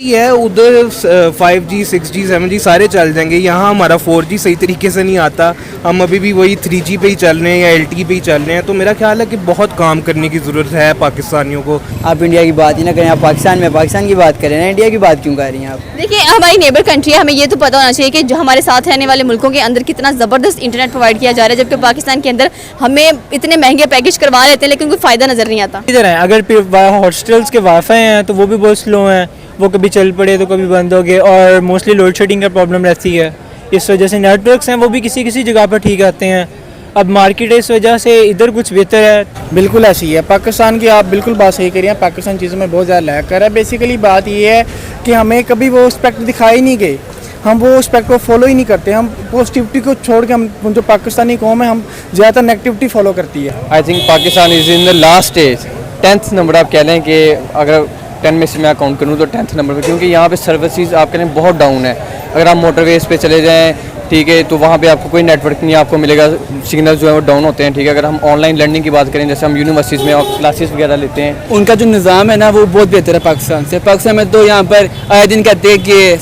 है उधर 5G 6G 7G सारे चल जाएंगे। यहाँ हमारा 4G सही तरीके से नहीं आता, हम अभी भी वही 3G पे ही चल रहे हैं या LTE पे ही चल रहे हैं। तो मेरा ख्याल है कि बहुत काम करने की ज़रूरत है पाकिस्तानियों को। आप इंडिया की बात ही ना करें, आप पाकिस्तान की बात करें ना, इंडिया की बात क्यों कर रही हैं आप? देखिए, हमारी नेबर कंट्री है, हमें ये तो पता होना चाहिए कि जो हमारे साथ रहने वाले मुल्कों के अंदर कितना ज़बरदस्त इंटरनेट प्रोवाइड किया जा रहा है, जबकि पाकिस्तान के अंदर हमें इतने महंगे पैकेज करवा लेते हैं लेकिन कोई फ़ायदा नज़र नहीं आता। इधर है, अगर हॉस्टल्स के वाईफाई हैं तो वो भी बहुत स्लो हैं, वो कभी चल पड़े तो कभी बंद हो गए, और मोस्टली लोड शेडिंग का प्रॉब्लम रहती है। इस वजह से नेटवर्क्स हैं वो भी किसी किसी जगह पर ठीक आते हैं। अब मार्केट इस वजह से इधर कुछ बेहतर है। बिल्कुल ऐसी है पाकिस्तान की, आप बिल्कुल बात सही करिए। पाकिस्तान चीज़ों में बहुत ज़्यादा लैग कर रहा है। बेसिकली बात ये है कि हमें कभी वो एस्पेक्ट दिखाई नहीं गए, हम वो एस्पेक्ट को फॉलो ही नहीं करते। हम पॉजिटिविटी को छोड़ के हम जो पाकिस्तानी कौम है हम ज़्यादातर नेगेटिविटी फॉलो करती है। I think Pakistan is in the last stage, 10th number आप कह लें कि अगर 10 में से मैं काउंट करूँ तो 10th नंबर पे, क्योंकि यहाँ पे सर्विसेज आप कह लें बहुत डाउन है। अगर आप मोटरवेज पे चले जाएँ, ठीक है, तो वहाँ पे आपको कोई नेटवर्क नहीं आपको मिलेगा, सिग्नल जो है वो डाउन होते हैं, ठीक है। अगर हम ऑनलाइन लर्निंग की बात करें, जैसे हम यूनिवर्सिटीज़ में क्लासेस वगैरह लेते हैं, उनका जो निज़ाम है ना वो बहुत बेहतर है पाकिस्तान से। पाकिस्तान में तो यहाँ पर आए दिन कहते हैं कि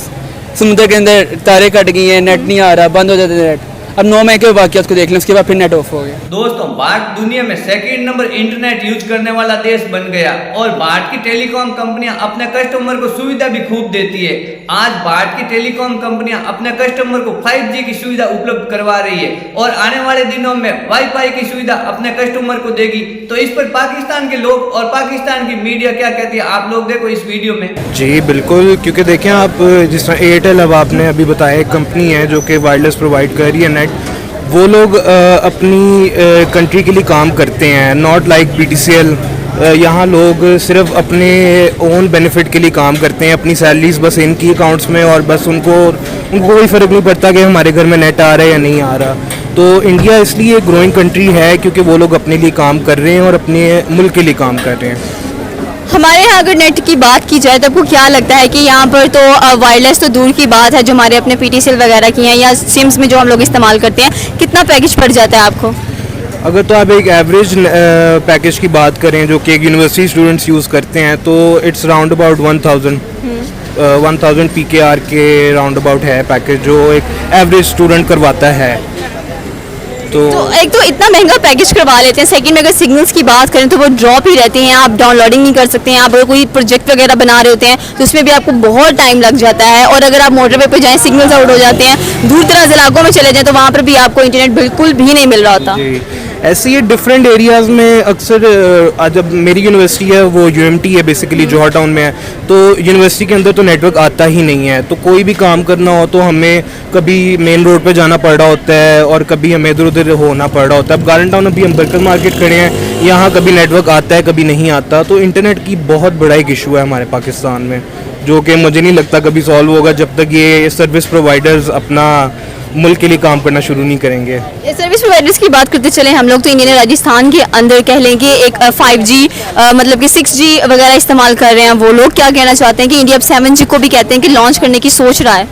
समुद्र के अंदर तारे कट गई हैं, नेट नहीं आ रहा, बंद हो जाता है नेट। अब 9 मई के वाक़यात को देख लें, उसके बाद फिर नेट ऑफ हो गया। दोस्तों, भारत दुनिया में सेकंड नंबर इंटरनेट यूज करने वाला देश बन गया और भारत की टेलीकॉम कंपनियां अपने कस्टमर को सुविधा भी खूब देती है। आज भारत की टेलीकॉम कंपनियां अपने कस्टमर को 5G की सुविधा उपलब्ध करवा रही है और आने वाले दिनों में वाईफाई की सुविधा अपने कस्टमर को देगी। तो इस पर पाकिस्तान के लोग और पाकिस्तान की मीडिया क्या कहती है, आप लोग देखो इस वीडियो में। जी बिल्कुल, क्योंकि देखें आप, जिस तरह एयरटेल अब आपने अभी बताया एक कंपनी है जो कि वायरलेस प्रोवाइड कर रही है नेट, वो लोग अपनी कंट्री के लिए काम करते हैं, नॉट लाइक BTCL। यहाँ लोग सिर्फ अपने ओन बेनिफिट के लिए काम करते हैं, अपनी सैलरीज बस इनकी अकाउंट्स में, और बस उनको कोई फ़र्क नहीं पड़ता कि हमारे घर में नेट आ रहा है या नहीं आ रहा। तो इंडिया इसलिए एक ग्रोइंग कंट्री है क्योंकि वो लोग अपने लिए काम कर रहे हैं और अपने मुल्क के लिए काम कर रहे हैं। हमारे यहाँ अगर नेट की बात की जाए तो आपको क्या लगता है कि यहाँ पर तो वायरलेस तो दूर की बात है, जो हमारे अपने PTCL वगैरह की हैं या सिम्स में जो हम लोग इस्तेमाल करते हैं, कितना पैकेज पड़ जाता है आपको? अगर तो आप एक एवरेज पैकेज की बात करें जो कि एक यूनिवर्सिटी स्टूडेंट्स यूज़ करते हैं, तो इट्स राउंड अबाउट 1000 PKR के राउंड अबाउट है पैकेज जो एक एवरेज स्टूडेंट करवाता है। तो एक तो इतना महंगा पैकेज करवा लेते हैं, सेकंड में अगर सिग्नल्स की बात करें तो वो ड्रॉप ही रहते हैं, आप डाउनलोडिंग नहीं कर सकते हैं। आप अगर कोई प्रोजेक्ट वगैरह बना रहे होते हैं तो उसमें भी आपको बहुत टाइम लग जाता है, और अगर आप मोटरवे पे जाएं सिग्नल्स आउट हो जाते हैं। दूर दराज इलाकों में चले जाएं तो वहाँ पर भी आपको इंटरनेट बिल्कुल भी नहीं मिल रहा होता। ऐसे ही डिफरेंट एरियाज़ में अक्सर, जब मेरी यूनिवर्सिटी है वो UMT है बेसिकली, जौहर टाउन में है, तो यूनिवर्सिटी के अंदर तो नेटवर्क आता ही नहीं है। तो कोई भी काम करना हो तो हमें कभी मेन रोड पे जाना पड़ रहा होता है और कभी हमें इधर उधर होना पड़ रहा होता है। अब गार्डन टाउन अभी हम बरकर मार्केट खड़े हैं, यहाँ कभी नेटवर्क आता है कभी नहीं आता। तो इंटरनेट की बहुत बड़ा एक इशू है हमारे पाकिस्तान में, जो कि मुझे नहीं लगता कभी सॉल्व होगा जब तक ये सर्विस प्रोवाइडर्स अपना मुल्क के लिए काम करना शुरू नहीं करेंगे। सर्विस प्रोवाइडर्स की बात करते चले हम लोग, तो इंडिया ने राजस्थान के अंदर कह लें कि एक 5G मतलब कि 6G वगैरह इस्तेमाल कर रहे हैं। वो लोग क्या कहना चाहते हैं कि इंडिया अब 7G को भी कहते हैं कि लॉन्च करने की सोच रहा है।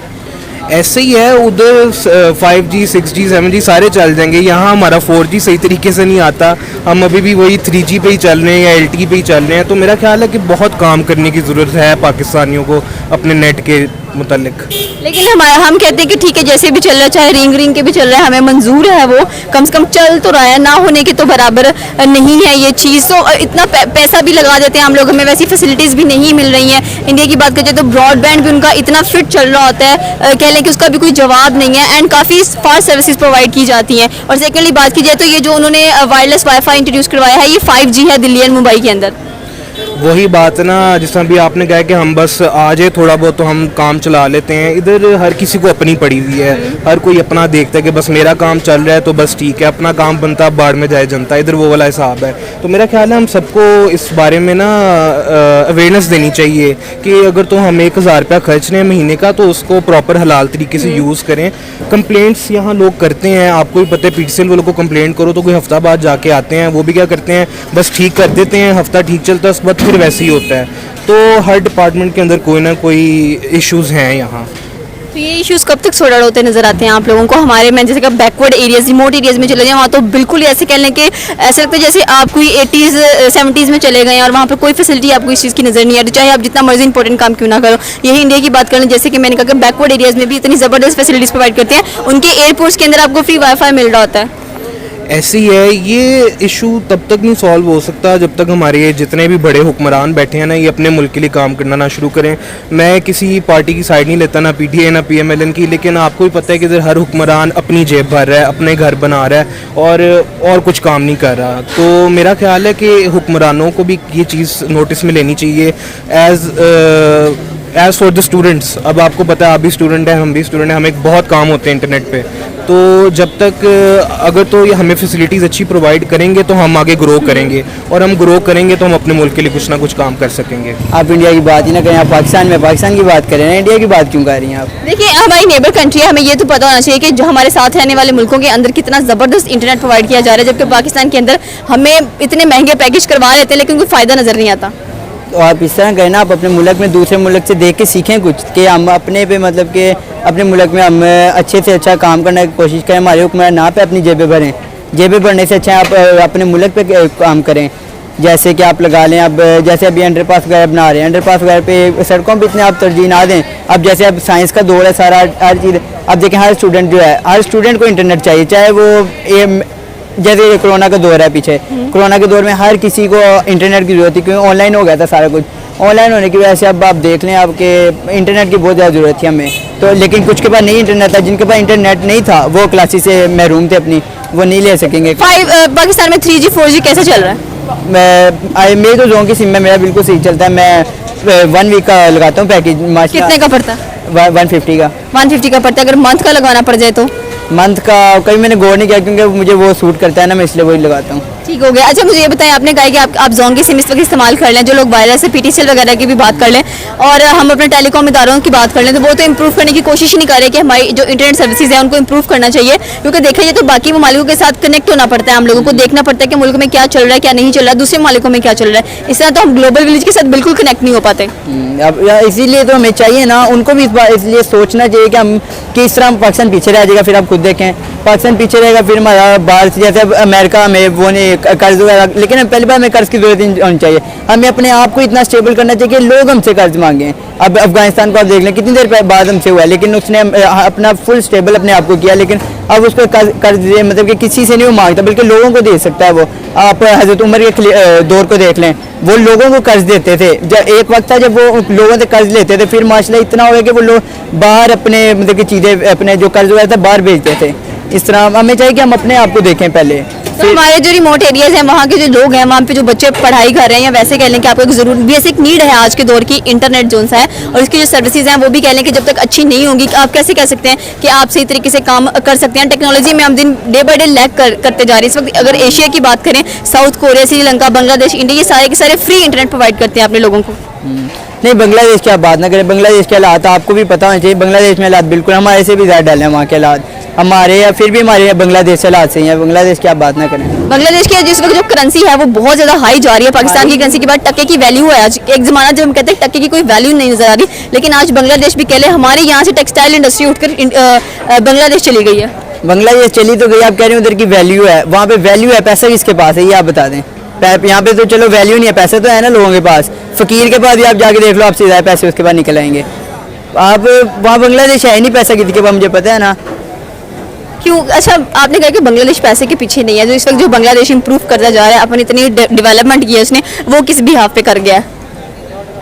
ऐसे ही है, उधर 5G 6G 7G सारे चल जाएंगे। यहाँ हमारा 4G सही तरीके से नहीं आता, हम अभी भी वही 3G पे ही चल रहे हैं या LTE पे ही चल रहे हैं। तो मेरा ख्याल है कि बहुत काम करने की ज़रूरत है पाकिस्तानियों को अपने नेट के मुतालिक। लेकिन हम कहते हैं कि ठीक है, जैसे भी चल रहा है, चाहे रिंग के भी चल रहा है, हमें मंजूर है, वो कम से कम चल तो रहा है, ना होने के तो बराबर नहीं है ये चीज़। तो इतना पैसा भी लगा देते हैं हम लोग, हमें वैसी फैसिलिटीज़ भी नहीं मिल रही हैं। इंडिया की बात करते हैं तो ब्रॉडबैंड भी उनका इतना फिट चल रहा होता है, कह लें कि उसका भी कोई जवाब नहीं है, एंड काफ़ी फास्ट सर्विसेज प्रोवाइड की जाती हैं। और सेकेंडली बात की जाए तो ये जो उन्होंने वायरलेस वाईफाई इंट्रोड्यूस करवाया है, ये 5G है दिल्ली एंड मुंबई के अंदर। वही बात ना, जिस तरह भी आपने कहा कि हम बस आ जाए थोड़ा बहुत तो हम काम चला लेते हैं। इधर हर किसी को अपनी पड़ी हुई है, हर कोई अपना देखता है कि बस मेरा काम चल रहा है तो बस ठीक है, अपना काम बनता बाढ़ में जाए जनता, इधर वो वाला हिसाब है। तो मेरा ख्याल है हम सबको इस बारे में ना अवेयरनेस देनी चाहिए कि अगर तो हम 1000 रुपया खर्च रहे हैं महीने का तो उसको प्रॉपर हलाल तरीके से यूज़ करें। कंप्लेंट्स यहाँ लोग करते हैं, आपको भी पता है, PTCL वालों को कंप्लेंट करो तो कोई हफ्ता बाद जाके आते हैं, वो भी क्या करते हैं बस ठीक कर देते हैं, हफ्ता ठीक चलता है, उसके बाद फिर वैसे ही होता है। तो हर डिपार्टमेंट के अंदर कोई ना कोई इश्यूज़ हैं यहाँ। तो ये इश्यूज कब तक सॉर्ट आउट होते नजर आते हैं आप लोगों को? हमारे में जैसे कि बैकवर्ड एरियाज, रिमोट एरियाज में चले जाएं, वहाँ तो बिल्कुल ही ऐसे कह लें कि ऐसा लगता है जैसे आप कोई 80s 70s में चले गए हैं और वहाँ पर कोई फैसिलिटी आपको इस चीज़ की नजर नहीं आ रही, चाहे आप जितना मर्जी इंपॉर्टेंट काम क्यों ना करो। यही इंडिया की बात कर लें, जैसे कि मैंने कहा कि बैकवर्ड एरियाज में भी इतनी ज़बरदस्त फैसिलिटीज़ प्रोवाइड करते हैं, उनके एयरपोर्ट्स के अंदर आपको फ्री वाईफाई मिल रहा होता है। ऐसी है, ये इशू तब तक नहीं सॉल्व हो सकता जब तक हमारे जितने भी बड़े हुक्मरान बैठे हैं ना, ये अपने मुल्क के लिए काम करना ना शुरू करें। मैं किसी पार्टी की साइड नहीं लेता, ना पीटीआई ना पीएमएलएन की, लेकिन आपको भी पता है कि इधर हर हुक्मरान अपनी जेब भर रहा है, अपने घर बना रहा है और कुछ काम नहीं कर रहा। तो मेरा ख्याल है कि हुक्मरानों को भी ये चीज़ नोटिस में लेनी चाहिए एज़ फॉर द स्टूडेंट्स। अब आपको पता है, आप भी स्टूडेंट हैं, हम भी स्टूडेंट हैं, हमें बहुत काम होते हैं इंटरनेट पे। तो जब तक अगर तो ये हमें फैसिलिटीज़ अच्छी प्रोवाइड करेंगे तो हम आगे ग्रो करेंगे, और हम ग्रो करेंगे तो हम अपने मुल्क के लिए कुछ ना कुछ काम कर सकेंगे। आप इंडिया की बात ही ना करें, आप पाकिस्तान की बात करें ना, इंडिया की बात क्यों कर रही हैं आप? देखिए, हमारी नेबर कंट्री है, हमें ये तो पता होना चाहिए कि जो हमारे साथ रहने वाले मुल्कों के अंदर कितना ज़बरदस्त इंटरनेट प्रोवाइड किया जा रहा है, जबकि पाकिस्तान के अंदर हमें इतने महंगे पैकेज करवा लेते हैं लेकिन कोई फ़ायदा नज़र नहीं आता। तो आप इस तरह करें ना, आप अपने मुल्क में दूसरे मुल्क से देख के सीखें कुछ, कि हम अपने पे मतलब कि अपने मुल्क में हम अच्छे से अच्छा काम करने की कोशिश करें। हमारे हुक्मरान ना पे अपनी जेबें भरें, जेबें भरने से अच्छा आप अपने मुल्क पे काम करें। जैसे कि आप लगा लें, अब जैसे अभी अंडरपास वगैरह बना रहे हैं, अंडरपास वगैरह पे सड़कों पे इतने आप तरजीह ना दें। अब जैसे अब साइंस का दौर है, सारा हर चीज़, अब देखें हर स्टूडेंट जो है, हर स्टूडेंट को इंटरनेट चाहिए, चाहे वो जैसे कोरोना का दौर है, पीछे कोरोना के दौर में हर किसी को इंटरनेट की जरूरत थी, क्योंकि ऑनलाइन हो गया था सारा कुछ। ऑनलाइन होने की वजह से अब आप देख लें आपके इंटरनेट की बहुत ज़्यादा ज़रूरत थी हमें, तो लेकिन कुछ के पास नहीं इंटरनेट था, जिनके पास इंटरनेट नहीं था वो क्लासेस से महरूम थे अपनी, वो नहीं ले सकेंगे। पाकिस्तान में 3G 4G कैसे चल रहा है? मेरी तो जोन की सिम में मेरा बिल्कुल सही चलता है। मैं 1 वीक का लगाता हूँ पैकेज। कितने का पड़ता है? 150 का। 150 का पड़ता है। अगर मंथ का लगाना पड़ जाए तो? मंथ का कभी मैंने गौर नहीं किया, क्योंकि मुझे वो सूट करता है ना, मैं इसलिए वही लगाता हूँ। ठीक हो गया। अच्छा, मुझे ये बताएं, आपने कहा कि आप जोन की सिम इस वक्त इस्तेमाल कर लें, जो लोग वायरस से PTCL वगैरह की भी बात कर लें, और हम अपने टेलीकॉम इदारों की बात कर लें, तो वो तो इम्प्रूव करने की कोशिश ही नहीं कर रहे कि हमारी जो इंटरनेट सर्विसेज है उनको इम्प्रूव करना चाहिए, क्योंकि देखा जाए तो बाकी ममालिकों के साथ कनेक्ट होना पड़ता है। हम लोगों को देखना पड़ता है कि मुल्क में क्या चल रहा है, क्या नहीं चल रहा है, दूसरे ममालिकों में क्या चल रहा है। इस तरह तो हम ग्लोबल विलेज के साथ बिल्कुल कनेक्ट नहीं हो पाते। अब इसीलिए तो हमें चाहिए ना, उनको भी इस बार इसलिए सोचना चाहिए कि हम किस तरह पाकिस्तान पीछे रह जाएगा। फिर आप खुद देखें, पाकिस्तान पीछे रहेगा, फिर हमारा बाहर से जैसे अमेरिका में वो नहीं कर्ज वगैरह, लेकिन पहली बार हमें कर्ज की जरूरत नहीं होनी चाहिए। हमें अपने आप को इतना स्टेबल करना चाहिए कि लोग हमसे कर्ज मांगे। अब अफगानिस्तान को आप देख लें, कितनी देर बाद हमसे हुआ है, लेकिन उसने अपना फुल स्टेबल अपने आप को किया, लेकिन अब उसको कर्ज मतलब कि किसी से नहीं वो मांगता, बल्कि लोगों को दे सकता है वो। आप हज़रत उमर के दौर को देख लें, वो लोगों को कर्ज देते थे। जब एक वक्त था जब वो लोगों से कर्ज लेते थे, फिर माशाल्लाह इतना हो गया कि वो लोग बाहर अपने मतलब कि चीज़ें अपने जो कर्ज वगैरह था बाहर भेजते थे। इस तरह हमें चाहिए कि हम अपने आप को देखें पहले। तो हमारे जो रिमोट एरियाज हैं, वहाँ के जो लोग हैं, वहाँ पे जो बच्चे पढ़ाई कर रहे हैं, या वैसे कह लें कि आपको एक जरूर बेसिक नीड है आज के दौर की इंटरनेट जोन सा है, और इसकी जो सर्विसेज हैं वो भी कह लें कि जब तक अच्छी नहीं होंगी, आप कैसे कह सकते हैं कि आप सही तरीके से काम कर सकते हैं। टेक्नोलॉजी में हम दिन डे बाई डे लैग करते जा रहे हैं। इस वक्त अगर एशिया की बात करें, south Korea, Sri Lanka, Bangladesh, India, ये सारे के सारे फ्री इंटरनेट प्रोवाइड करते हैं अपने लोगों को। नहीं, बांग्लादेश की आप बात ना करें, बांग्लादेश के हालात आपको भी पता होना चाहिए। बांग्लादेश में हालात बिल्कुल हमारे से भी ज़्यादा डल है, वहाँ के हालात हमारे, या फिर भी हमारे बांग्लादेश से हालात सही है। बांग्लादेश की आप बात ना करें। बांग्लादेश की जिस वक्त जो करेंसी है वो बहुत ज़्यादा हाई जा रही है। पाकिस्तान की करेंसी के बाद टके की वैल्यू है आज। एक ज़माना जब हम कहते हैं टके की कोई वैल्यू नहीं नजर आ रही, लेकिन आज बांग्लादेश भी कह लें, हमारे यहाँ से टेक्सटाइल इंडस्ट्री उठकर बांग्लादेश चली गई है। बांग्लादेश चली तो गई, आप कह रहे हैं उधर की वैल्यू है, वहाँ पे वैल्यू है, पैसा किसके पास है ये आप बता दें। यहाँ पे तो चलो वैल्यू नहीं है, पैसा तो है ना लोगों के पास। फकीर के पास भी आप जाके देख लो, आपसे ज़्यादा पैसे उसके बाद निकल आएंगे। आप वहाँ बांग्लादेश है नहीं पैसा किसी के पास, मुझे पता है ना। क्यों? अच्छा, आपने कहा कि बांग्लादेश पैसे के पीछे नहीं है। जो इस वक्त जो बांग्लादेश इंप्रूव करता जा रहा है, अपन इतनी डेवलपमेंट की है उसने, वो किस बिहाफ पे कर गया है?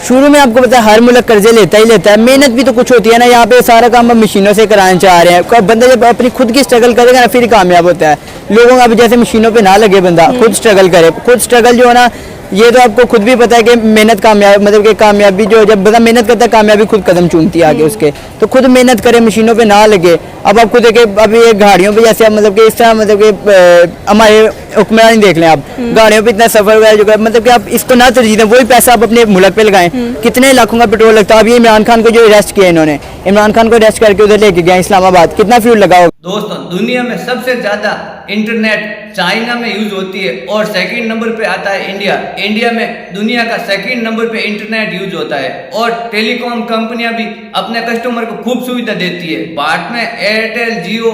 शुरू में आपको पता है हर मुल्क कर्जे लेता ही लेता है, मेहनत भी तो कुछ होती है ना। यहाँ पे सारा काम हम मशीनों से कराना चाह रहे हैं। बंदा जब अपनी खुद की स्ट्रगल करेगा ना, फिर कामयाब होता है। लोगों का जैसे मशीनों पे ना लगे, बंदा खुद स्ट्रगल करे। खुद स्ट्रगल जो है ना, ये तो आपको खुद भी पता है कि मेहनत कामयाब मतलब कि कामयाबी जो जब बंदा मेहनत करता है, कामयाबी खुद कदम चूमती है आगे उसके। तो खुद मेहनत करे, मशीनों पे ना लगे। अब आप खुद देखे, अभी ये गाड़ियों पे जैसे मतलब कि इस तरह मतलब कि हमारे हुक्मरान देख लें आप, गाड़ियों पे इतना सफर वगैरह जो मतलब कि आप इसको ना तरजीह दें, वही पैसा आप अपने मुल्क पे लगाएं। कितने लाखों का पेट्रोल लगता है। अब ये इमरान खान को जो अरेस्ट किया इन्होंने, इमरान खान को अरेस्ट करके उधर लेके गए इस्लामाबाद, कितना फ्यूल लगा होगा। दोस्तों दुनिया में सबसे ज्यादा इंटरनेट चाइना में यूज होती है और सेकंड नंबर पे आता है इंडिया। इंडिया में दुनिया का सेकंड नंबर पे इंटरनेट यूज होता है और टेलीकॉम कंपनियां भी अपने कस्टमर को खूब सुविधा देती है। भारत में एयरटेल, जियो,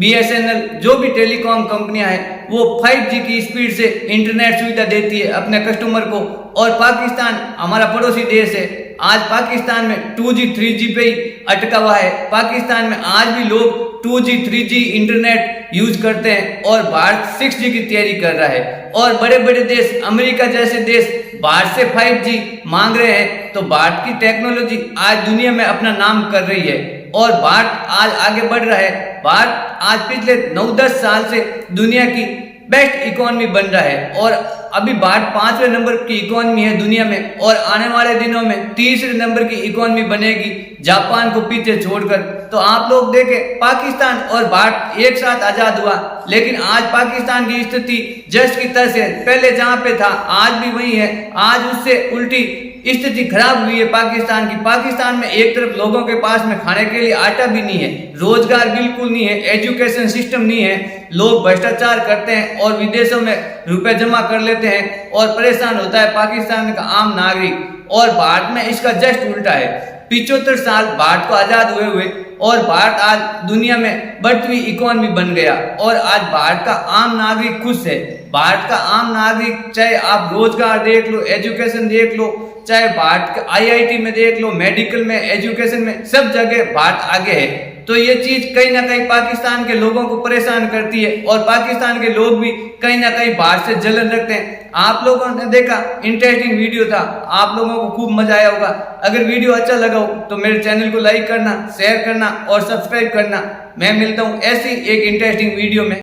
BSNL जो भी टेलीकॉम कंपनियां हैं वो 5G की स्पीड से इंटरनेट सुविधा देती है अपने कस्टमर को। और पाकिस्तान हमारा पड़ोसी देश है, आज पाकिस्तान में 2G 3G पे ही अटका हुआ है। पाकिस्तान में आज भी लोग 2G 3G इंटरनेट यूज करते हैं और भारत 6G की तैयारी कर रहा है। और बड़े बड़े देश अमेरिका जैसे देश भारत से 5G मांग रहे हैं, तो भारत की टेक्नोलॉजी आज दुनिया में अपना नाम कर रही है और भारत आज आगे बढ़ रहा है। भारत आज पिछले 9-10 साल से दुनिया की बेस्ट इकोनॉमी बन रहा है और अभी भारत 5वें नंबर की इकोनॉमी है दुनिया में और आने वाले दिनों में 3रे नंबर की इकोनॉमी बनेगी जापान को पीछे छोड़कर। तो आप लोग देखें, पाकिस्तान और भारत एक साथ आजाद हुआ, लेकिन आज पाकिस्तान की स्थिति जस्ट की तरह से पहले जहां पे था आज भी वही है। आज उससे उल्टी स्थिति खराब हुई है पाकिस्तान की। पाकिस्तान में एक तरफ लोगों के पास में खाने के लिए आटा भी नहीं है, रोजगार बिल्कुल नहीं है, एजुकेशन सिस्टम नहीं है, लोग भ्रष्टाचार करते हैं और विदेशों में रुपए जमा कर लेते हैं और परेशान होता है पाकिस्तान का आम नागरिक। और भारत में इसका जस्ट उल्टा है। 75 साल भारत को आजाद हुए और भारत आज दुनिया में बढ़ती हुई इकोनॉमी बन गया और आज भारत का आम नागरिक खुश है। भारत का आम नागरिक, चाहे आप रोजगार देख लो, एजुकेशन देख लो, चाहे भारत के IIT में देख लो, मेडिकल में, एजुकेशन में, सब जगह भारत आगे है। तो ये चीज कहीं ना कहीं पाकिस्तान के लोगों को परेशान करती है और पाकिस्तान के लोग भी कहीं ना कहीं भारत से जलन रखते हैं। आप लोगों ने देखा, इंटरेस्टिंग वीडियो था, आप लोगों को खूब मजा आया होगा। अगर वीडियो अच्छा लगा हो तो मेरे चैनल को लाइक करना, शेयर करना और सब्सक्राइब करना। मैं मिलता हूँ ऐसी एक इंटरेस्टिंग वीडियो में।